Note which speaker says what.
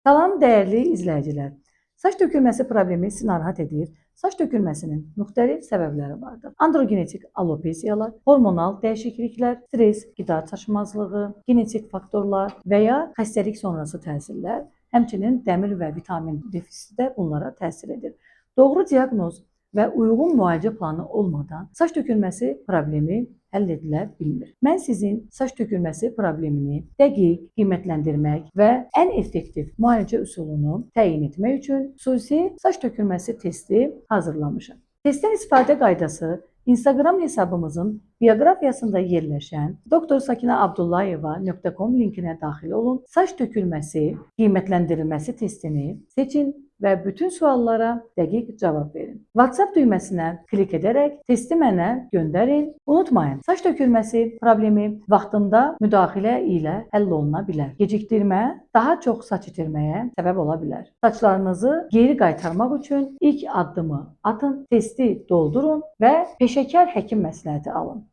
Speaker 1: Salam dəyərli izləyicilər. Saç tökülməsi problemi sizi narahat edir. Saç tökülməsinin müxtəlif səbəbləri vardır. Androgenetik alopesiyalar, hormonal dəyişikliklər, stress, qida çatışmazlığı, genetik faktorlar və ya xəstəlik sonrası təsirlər, həmçinin dəmir və vitamin defisiti də bunlara təsir edir. Doğru diaqnoz və uyğun müalicə planı olmadan saç tökülməsi problemi həll edilə bilmir. Mən sizin saç tökülməsi problemini dəqiq qiymətləndirmək və ən effektiv müalicə üsulunu təyin etmək üçün xüsusi saç tökülməsi testi hazırlamışam. Testin istifadə qaydası Instagram hesabımızın bioqrafiyasında yerləşən dr.sakinabdullayeva.com linkinə daxil olun. Saç tökülməsi qiymətləndirilməsi testini seçin və bütün suallara dəqiq cavab verin. WhatsApp düyməsinə klik edərək testi mənə göndərin. Unutmayın, saç tökülməsi problemi vaxtında müdaxilə ilə həll oluna bilər. Gecikdirmə daha çox saç itirməyə səbəb ola bilər. Saçlarınızı geri qaytarmaq üçün ilk addımı atın, testi doldurun və peşəkar həkim məsləhəti alın.